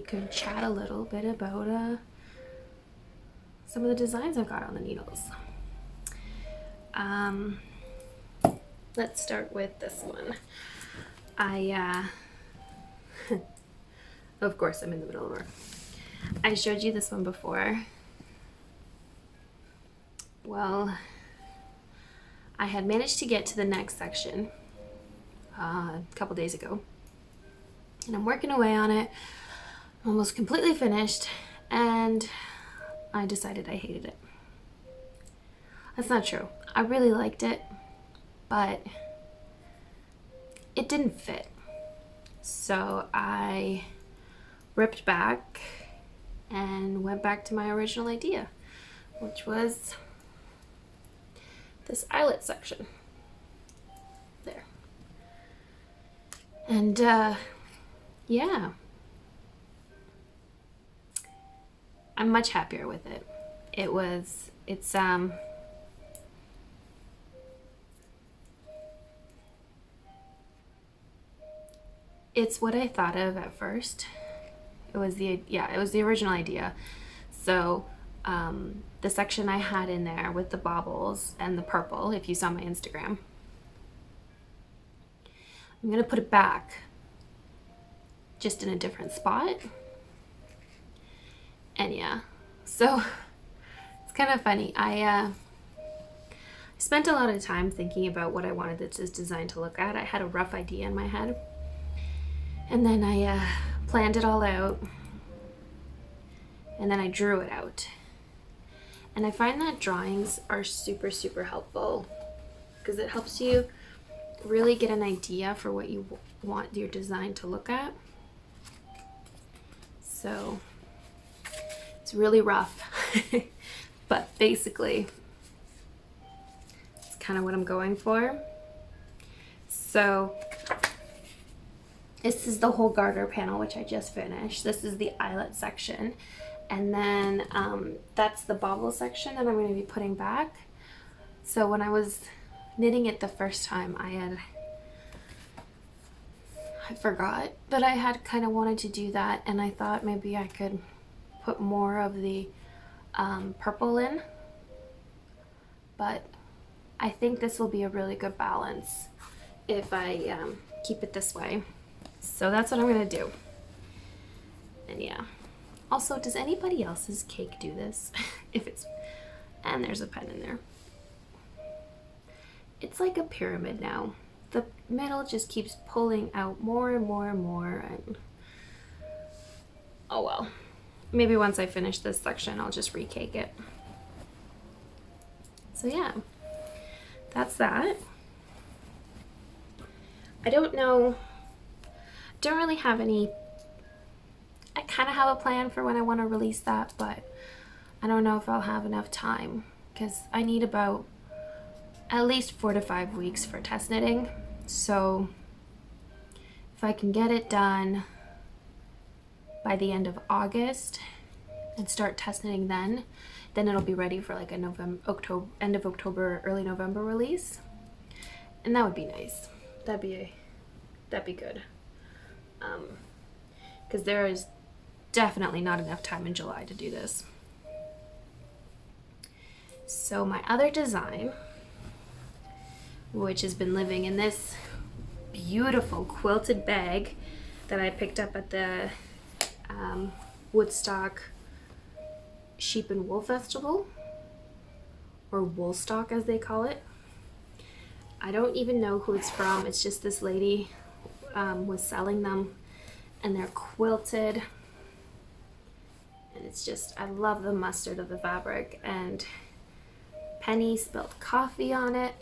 could chat a little bit about some of the designs I've got on the needles. Let's start with this one. Of course, I'm in the middle of work. I showed you this one before. Well, I had managed to get to the next section a couple days ago, and I'm working away on it, almost completely finished, and I decided I hated it. That's not true. I really liked it, but it didn't fit. So I ripped back and went back to my original idea, which was this eyelet section there. And yeah, I'm much happier with it. It's what I thought of at first. It was the original idea. So the section I had in there with the baubles and the purple, if you saw my Instagram, I'm gonna put it back just in a different spot. And yeah, so it's kind of funny. I spent a lot of time thinking about what I wanted this design to look at. I had a rough idea in my head, and then I planned it all out, and then I drew it out. And I find that drawings are super, super helpful because it helps you really get an idea for what you want your design to look at. So it's really rough, but basically it's kind of what I'm going for. So this is the whole garter panel, which I just finished. This is the eyelet section. And then that's the bauble section that I'm going to be putting back. So when I was knitting it the first time, I forgot that I had kind of wanted to do that, and I thought maybe I could put more of the purple in. But I think this will be a really good balance if I keep it this way. So that's what I'm going to do. And yeah. Also, does anybody else's cake do this? And there's a pen in there. It's like a pyramid now. The middle just keeps pulling out more and more and more, and oh well. Maybe once I finish this section, I'll just recake it. So yeah, that's that. I don't know, don't really have any. I kind of have a plan for when I want to release that, but I don't know if I'll have enough time because I need about at least 4 to 5 weeks for test knitting. So if I can get it done by the end of August and start test knitting then it'll be ready for like a end of October, early November release. And that would be nice. That'd be good. Because there is definitely not enough time in July to do this. So my other design, which has been living in this beautiful quilted bag that I picked up at the Woodstock Sheep and Wool Festival, or Woolstock as they call it. I don't even know who it's from. It's just this lady was selling them, and they're quilted. And it's just, I love the mustard of the fabric, and Penny spilled coffee on it,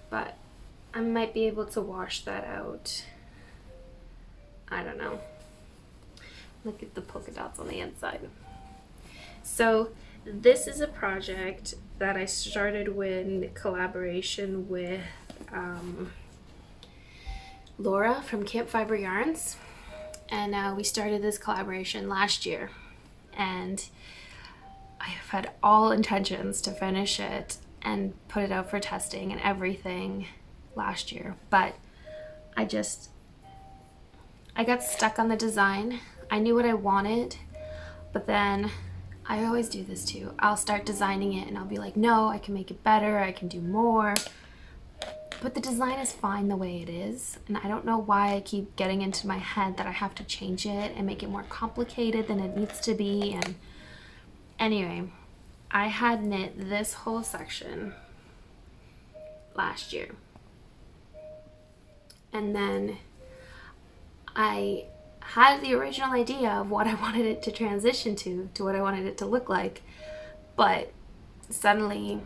but I might be able to wash that out. I don't know. Look at the polka dots on the inside. So this is a project that I started in collaboration with Laura from Camp Fiber Yarns. And we started this collaboration last year, and I have had all intentions to finish it and put it out for testing and everything last year, but I I got stuck on the design. I knew what I wanted, but then I always do this too. I'll start designing it and I'll be like, no, I can make it better, I can do more. But the design is fine the way it is, and I don't know why I keep getting into my head that I have to change it and make it more complicated than it needs to be. And anyway, I had knit this whole section last year, and then I had the original idea of what I wanted it to transition to what I wanted it to look like, but suddenly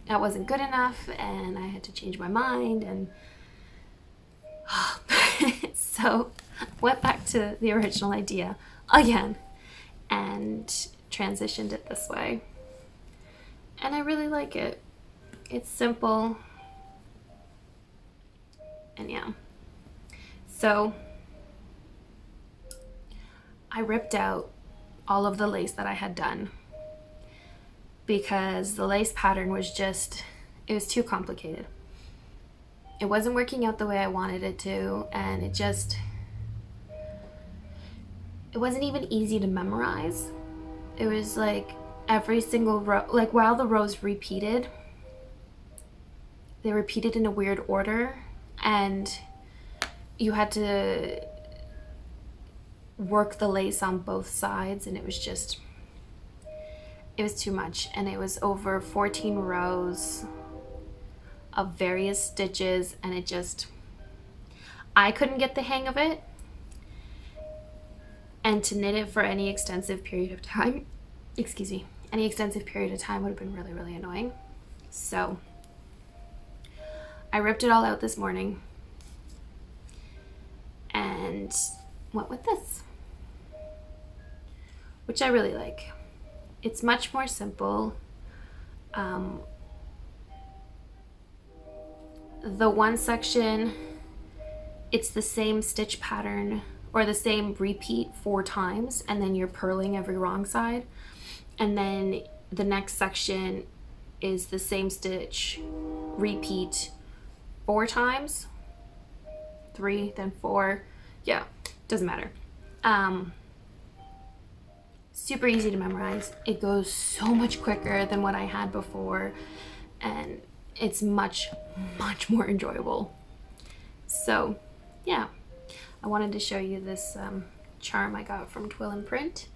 that wasn't good enough and I had to change my mind, and so went back to the original idea again and transitioned it this way. And I really like it. It's simple. And yeah. So I ripped out all of the lace that I had done because the lace pattern was just, it was too complicated. It wasn't working out the way I wanted it to, and it wasn't even easy to memorize. It was like every single row, like while the rows repeated, they repeated in a weird order, and you had to work the lace on both sides, and it was too much. And it was over 14 rows of various stitches, and I couldn't get the hang of it. And to knit it for any extensive period of time, would have been really, really annoying. So I ripped it all out this morning and went with this, which I really like. It's much more simple. The one section, it's the same stitch pattern or the same repeat 4 times, and then you're purling every wrong side. And then the next section is the same stitch repeat 4 times, 3, then 4. Yeah, doesn't matter. Super easy to memorize. It goes so much quicker than what I had before, and it's much, much more enjoyable. So yeah, I wanted to show you this charm I got from Twill and Print.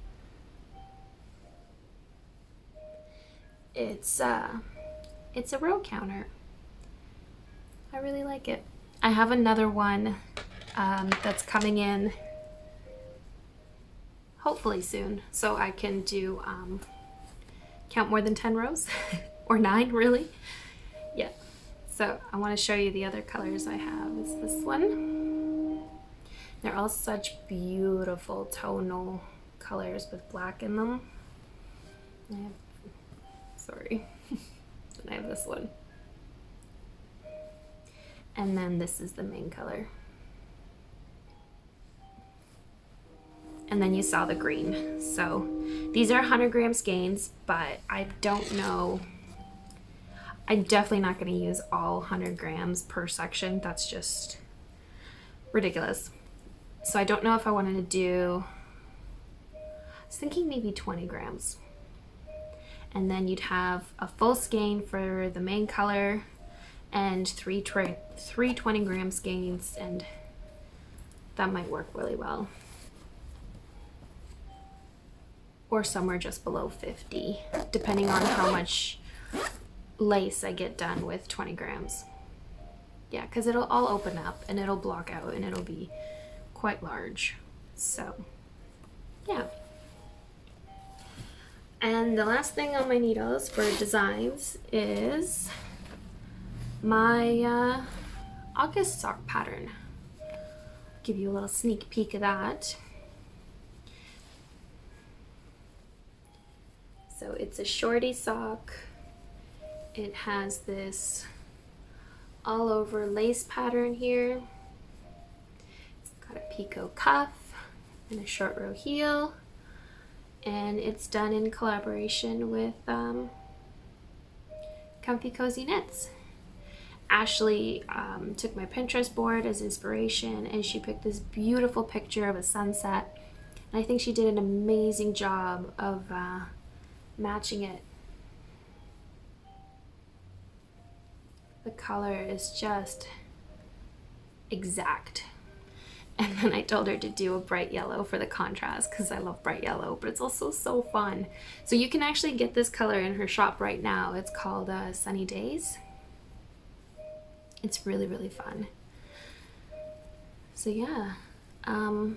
It's a row counter. I really like it. I have another one that's coming in hopefully soon, so I can do count more than 10 rows or 9 really. Yeah, so I want to show you the other colors I have. Is this one. They're all such beautiful tonal colors with black in them. Sorry. And I have this one. And then this is the main color. And then you saw the green. So these are 100 gram skeins, but I don't know. I'm definitely not going to use all 100 grams per section. That's just ridiculous. So I don't know if I wanted to do, I was thinking maybe 20 grams. And then you'd have a full skein for the main color and three 20 gram skeins, and that might work really well. Or somewhere just below 50, depending on how much lace I get done with 20 grams. Yeah, because it'll all open up and it'll block out and it'll be quite large. So yeah. And the last thing on my needles for designs is my August sock pattern. Give you a little sneak peek of that. So it's a shorty sock. It has this all over lace pattern here. It's got a picot cuff and a short row heel, and it's done in collaboration with Comfy Cozy Knits. Ashley took my Pinterest board as inspiration, and she picked this beautiful picture of a sunset. And I think she did an amazing job of matching it. The color is just exact. And then I told her to do a bright yellow for the contrast because I love bright yellow, but it's also so fun. So you can actually get this color in her shop right now. It's called Sunny Days. It's really, really fun. So yeah, there's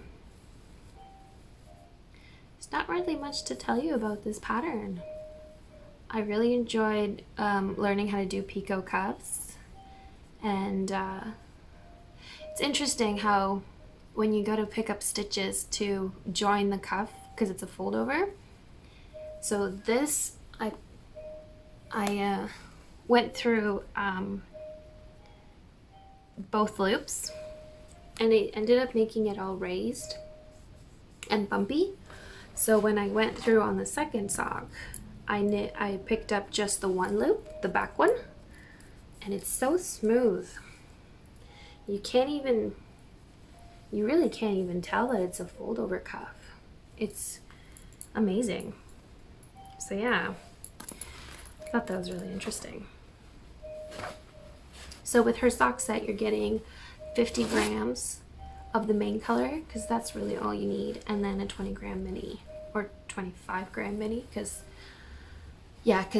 not really much to tell you about this pattern. I really enjoyed learning how to do picot cuffs, and it's interesting how when you go to pick up stitches to join the cuff, because it's a fold over. So this, I went through both loops, and it ended up making it all raised and bumpy. So when I went through on the second sock, I picked up just the one loop, the back one, and it's so smooth. You really can't even tell that it's a fold over cuff. It's amazing. So yeah, I thought that was really interesting. So with her sock set, you're getting 50 grams of the main color, because that's really all you need, and then a 20 gram mini, or 25 gram mini, because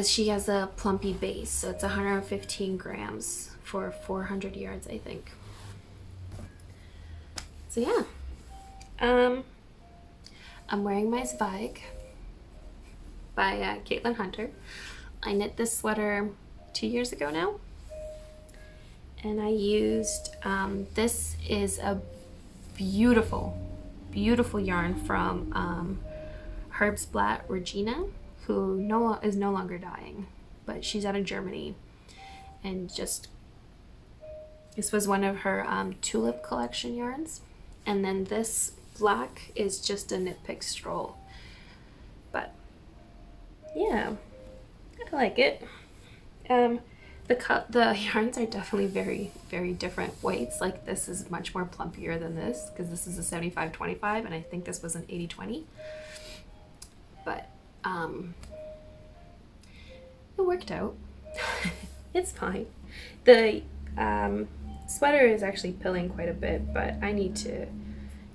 she has a plumpy base, so it's 115 grams for 400 yards, I think. So yeah, I'm wearing my Zweig by Caitlin Hunter. I knit this sweater 2 years ago now, and I used, this is a beautiful, beautiful yarn from Herbstblatt Regina, who is no longer dying, but she's out of Germany, and this was one of her tulip collection yarns. And then this black is just a knit pick stroll. But yeah, I like it. The yarns are definitely very, very different weights. Like this is much more plumpier than this, because this is a 75-25 and I think this was an 80-20. But it worked out. It's fine. The sweater is actually pilling quite a bit, but I need to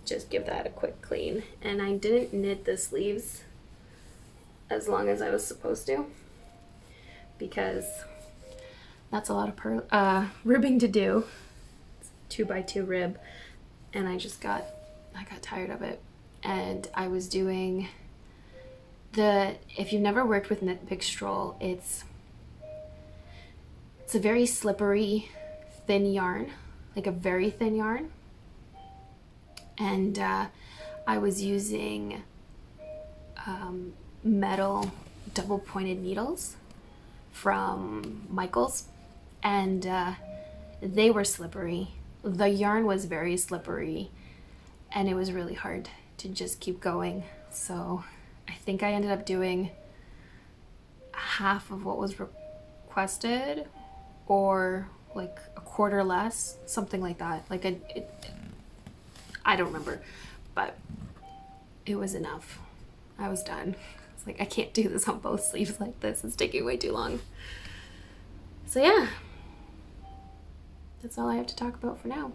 just give that a quick clean. And I didn't knit the sleeves as long as I was supposed to, because that's a lot of ribbing to do. It's a 2x2 rib, and I got tired of it. And I was doing if you've never worked with knit pick stroll, it's a very slippery, thin yarn, like a very thin yarn. And I was using metal double pointed needles from Michaels, and they were slippery. The yarn was very slippery, and it was really hard to just keep going. So I think I ended up doing half of what was requested, or like a quarter less, something like that. Like I don't remember, but it was enough. I was done. It's like, I can't do this on both sleeves like this. It's taking way too long. So yeah, that's all I have to talk about for now.